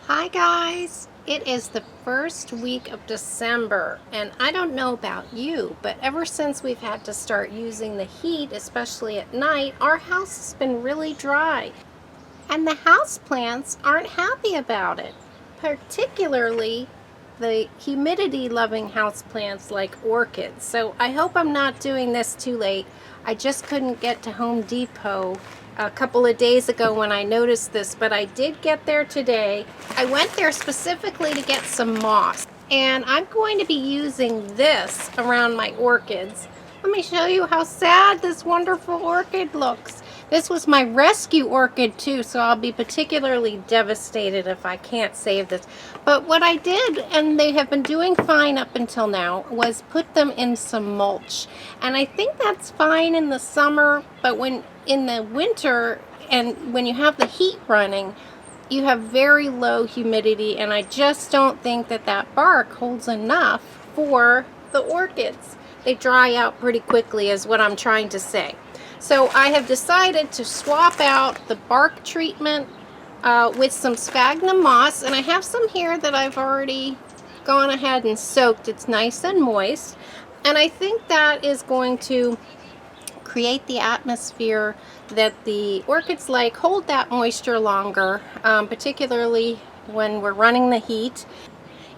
Hi guys! It is the first week of December, and I don't know about you, but ever since we've had to start using the heat, especially at night, our house has been really dry. And the houseplants aren't happy about it, particularly the humidity-loving houseplants like orchids. So I hope I'm not doing this too late. I just couldn't get to Home Depot a couple of days ago when I noticed this, but I did get there today. I went there specifically to get some moss, and I'm going to be using this around my orchids. Let me show you how sad this wonderful orchid looks. This was my rescue orchid too, so I'll be particularly devastated if I can't save this. But what I did, and they have been doing fine up until now, was put them in some mulch. And I think that's fine in the summer, but when in the winter and when you have the heat running, you have very low humidity, and I just don't think that that bark holds enough for the orchids. They dry out pretty quickly is what I'm trying to say. So I have decided to swap out the bark treatment with some sphagnum moss, and I have some here that I've already gone ahead and soaked. It's nice and moist, and I think that is going to create the atmosphere that the orchids like, hold that moisture longer, particularly when we're running the heat.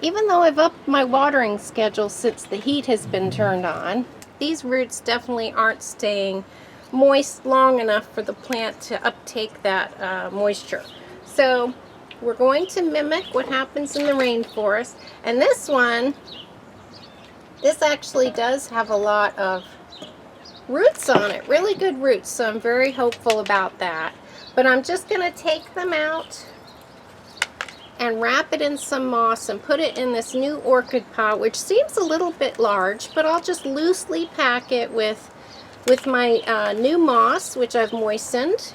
Even though I've upped my watering schedule since the heat has been turned on, these roots definitely aren't staying moist long enough for the plant to uptake that moisture. So we're going to mimic what happens in the rainforest. And this one, this actually does have a lot of roots on it, really good roots, so I'm very hopeful about that. But I'm just going to take them out and wrap it in some moss and put it in this new orchid pot, which seems a little bit large, but I'll just loosely pack it with my new moss, which I've moistened.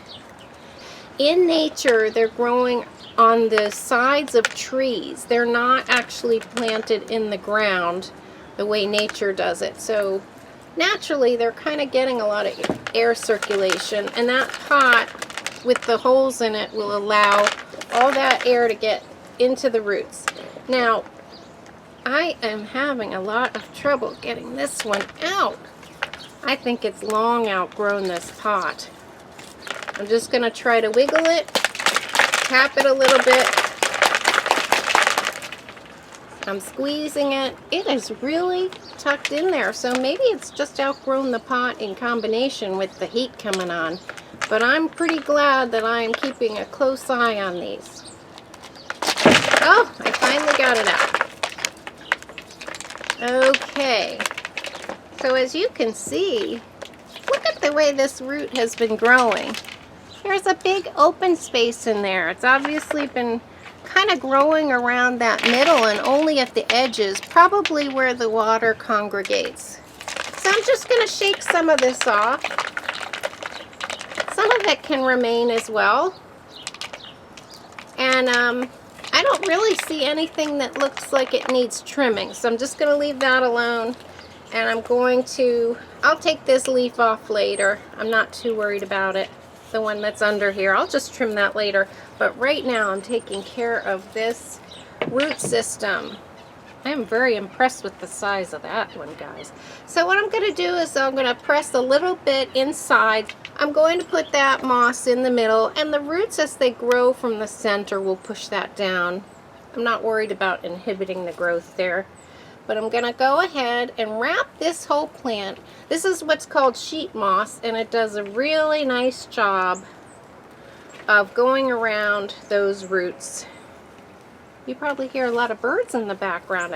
In nature, they're growing on the sides of trees. They're not actually planted in the ground the way nature does it. So naturally, they're kind of getting a lot of air circulation, and that pot with the holes in it will allow all that air to get into the roots. Now, I am having a lot of trouble getting this one out. I think it's long outgrown this pot. I'm just going to try to wiggle it, tap it a little bit. I'm squeezing it. It is really tucked in there, so maybe it's just outgrown the pot in combination with the heat coming on. But I'm pretty glad that I am keeping a close eye on these. Oh, I finally got it out. Okay, so as you can see, look at the way this root has been growing. There's a big open space in there. It's obviously been kind of growing around that middle and only at the edges, probably where the water congregates. So I'm just going to shake some of this off. Some of it can remain as well. And I don't really see anything that looks like it needs trimming, so I'm just going to leave that alone. And I'll take this leaf off later. I'm not too worried about it. The one that's under here, I'll just trim that later. But right now I'm taking care of this root system. I am very impressed with the size of that one, guys. So what I'm going to do is I'm going to press a little bit inside. I'm going to put that moss in the middle, and the roots, as they grow from the center, will push that down. I'm not worried about inhibiting the growth there. But I'm going to go ahead and wrap this whole plant. This is what's called sheet moss, and it does a really nice job of going around those roots. You probably hear a lot of birds in the background.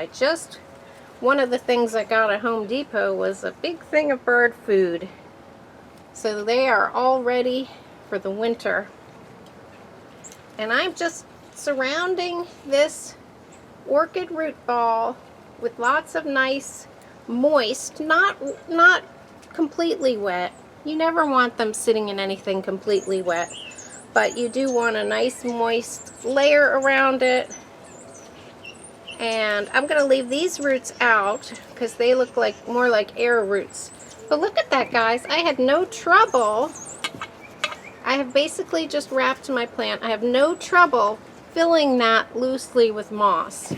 One of the things I got at Home Depot was a big thing of bird food. So they are all ready for the winter. And I'm just surrounding this orchid root ball with lots of nice, moist, not completely wet. You never want them sitting in anything completely wet, but you do want a nice moist layer around it. And I'm going to leave these roots out because they look more like air roots. But look at that, guys. I had no trouble. I have basically just wrapped my plant. I have no trouble filling that loosely with moss.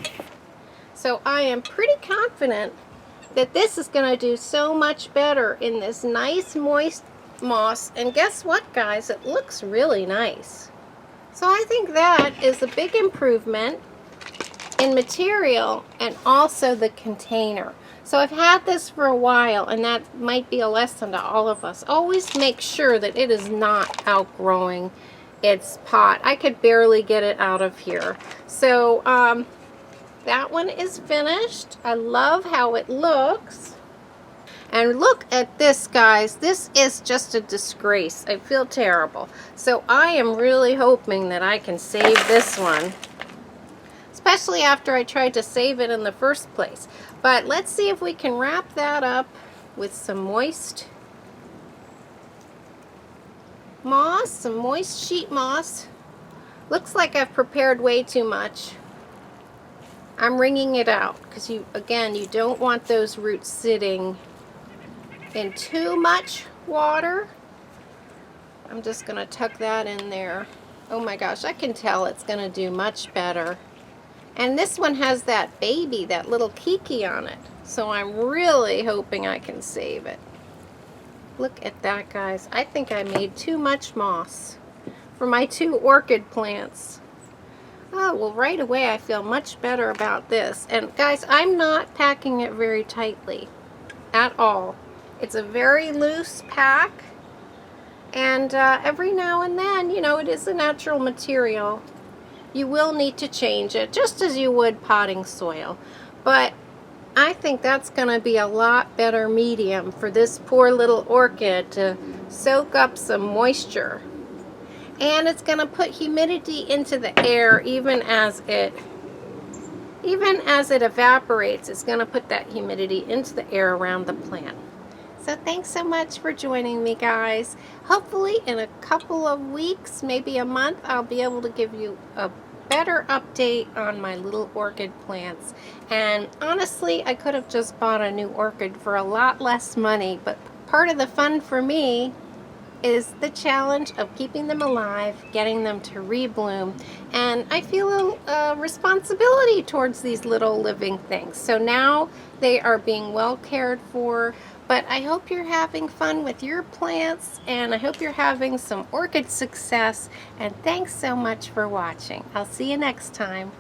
So I am pretty confident that this is going to do so much better in this nice moist moss. And guess what, guys? It looks really nice. So I think that is a big improvement in material and also the container. So I've had this for a while, and that might be a lesson to all of us. Always make sure that it is not outgrowing its pot. I could barely get it out of here. So that one is finished. I love how it looks. And look at this, guys. This is just a disgrace. I feel terrible. So I am really hoping that I can save this one, especially after I tried to save it in the first place. But let's see if we can wrap that up with some moist moss, some moist sheet moss. Looks like I've prepared way too much. I'm wringing it out because you don't want those roots sitting in too much water. I'm just going to tuck that in there. Oh my gosh, I can tell it's going to do much better. And this one has that baby, that little Kiki on it. So I'm really hoping I can save it. Look at that, guys. I think I made too much moss for my 2 orchid plants. Oh, well, right away I feel much better about this. And guys, I'm not packing it very tightly at all. It's a very loose pack. And every now and then, you know, it is a natural material. You will need to change it, just as you would potting soil. But I think that's going to be a lot better medium for this poor little orchid to soak up some moisture. And it's going to put humidity into the air even as it evaporates. It's going to put that humidity into the air around the plant. So thanks so much for joining me, guys. Hopefully in a couple of weeks, maybe a month, I'll be able to give you a better update on my little orchid plants. And honestly, I could have just bought a new orchid for a lot less money, but part of the fun for me is the challenge of keeping them alive, getting them to rebloom, and I feel a responsibility towards these little living things. So now they are being well cared for. But I hope you're having fun with your plants, and I hope you're having some orchid success. And thanks so much for watching. I'll see you next time.